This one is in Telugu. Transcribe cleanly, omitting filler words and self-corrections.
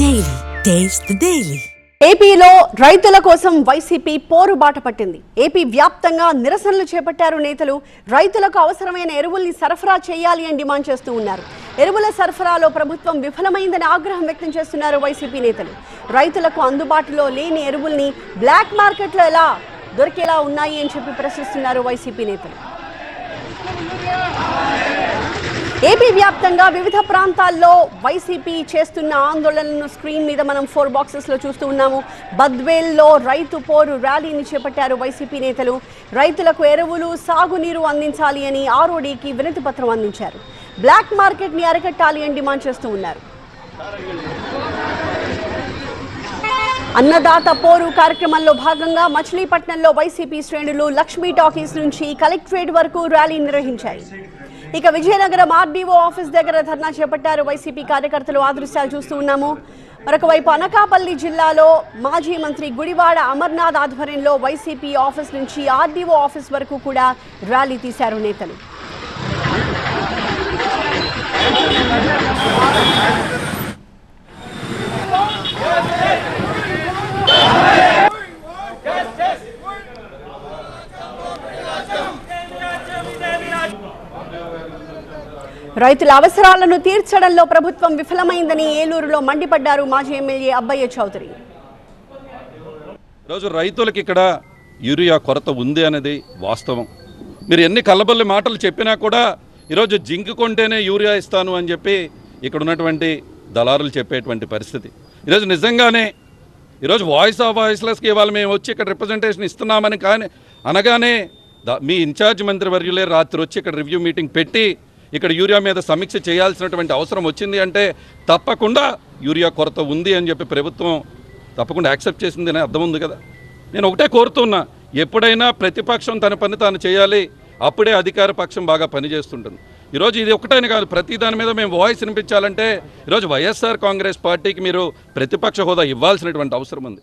Daily. Taste the Daily. ఏపీలో రైతుల కోసం వైసీపీ పోరుబాట పట్టింది. ఏపీ వ్యాప్తంగా నిరసనలు చేపట్టారు నేతలు. రైతులకు అవసరమైన ఎరువుల్ని సరఫరా చేయాలి అని డిమాండ్ చేస్తూ ఉన్నారు. ఎరువుల సరఫరాలో ప్రభుత్వం విఫలమైందని ఆగ్రహం వ్యక్తం చేస్తున్నారు వైసీపీ నేతలు. రైతులకు అందుబాటులో లేని ఎరువుల్ని బ్లాక్ మార్కెట్లో ఎలా దొరికేలా ఉన్నాయి అని చెప్పి ప్రశ్నిస్తున్నారు వైసీపీ నేతలు. ఏపీ వ్యాప్తంగా వివిధ ప్రాంతాల్లో వైసీపీ చేస్తున్న ఆందోళనలను స్క్రీన్ మీద మనం 4 బాక్సెస్లో చూస్తూ ఉన్నాము. బద్వేల్లో రైతు పోరు ర్యాలీని చేపట్టారు వైసీపీ నేతలు. రైతులకు ఎరువులు, సాగునీరు అందించాలి అని ఆర్ఓడీకి వినతి పత్రం అందించారు. బ్లాక్ మార్కెట్ని అరికట్టాలి అని డిమాండ్ చేస్తూ ఉన్నారు. అన్నదాత పోరు కార్యక్రమంలో భాగంగా మచిలీపట్నంలో వైసీపీ శ్రేణులు లక్ష్మీ టాకీస్ నుంచి కలెక్టరేట్ వరకు ర్యాలీ నిర్వహించాయి. ఇక విజయనగరం ఆర్డీఓ ఆఫీస్ దగ్గర ధర్నా చేపట్టారు వైసీపీ కార్యకర్తలు. ఆ దృశ్యాలు చూస్తూ ఉన్నాము. మరొక వైపు అనకాపల్లి జిల్లాలో మాజీ మంత్రి గుడివాడ అమర్నాథ్ ఆధ్వర్యంలో వైసీపీ ఆఫీస్ నుంచి ఆర్డీఓ ఆఫీస్ వరకు కూడా ర్యాలీ తీశారు నేతలు. రైతుల అవసరాలను తీర్చడంలో ప్రభుత్వం విఫలమైందని ఏలూరులో మండిపడ్డారు మాజీ ఎమ్మెల్యే అబ్బయ్య చౌదరి. ఈరోజు రైతులకు ఇక్కడ యూరియా కొరత ఉంది అనేది వాస్తవం. మీరు ఎన్ని కల్లబల్లి మాటలు చెప్పినా కూడా ఈరోజు జింక్ కొంటేనే యూరియా ఇస్తాను అని చెప్పి ఇక్కడ ఉన్నటువంటి దళారులు చెప్పేటువంటి పరిస్థితి. ఈరోజు నిజంగానే ఈరోజు వాయిస్ ఆఫ్ వాయిస్లెస్కి ఇవాళ మేము వచ్చి ఇక్కడ రిప్రజెంటేషన్ ఇస్తున్నామని కానీ అనగానే మీ ఇన్ఛార్జ్ మంత్రివర్యులే రాత్రి వచ్చి ఇక్కడ రివ్యూ మీటింగ్ పెట్టి ఇక్కడ యూరియా మీద సమీక్ష చేయాల్సినటువంటి అవసరం వచ్చింది అంటే తప్పకుండా యూరియా కొరత ఉంది అని చెప్పి ప్రభుత్వం తప్పకుండా యాక్సెప్ట్ చేసింది అని అర్థం ఉంది కదా. నేను ఒకటే కోరుతున్నా, ఎప్పుడైనా ప్రతిపక్షం తన పని తాను చేయాలి, అప్పుడే అధికార పక్షం బాగా పనిచేస్తుంటుంది. ఈరోజు ఇది ఒకటైనా కాదు, ప్రతి దాని మీద మేము వాయిస్ వినిపించాలంటే ఈరోజు వైఎస్ఆర్ కాంగ్రెస్ పార్టీకి మీరు ప్రతిపక్ష హోదా ఇవ్వాల్సినటువంటి అవసరం ఉంది.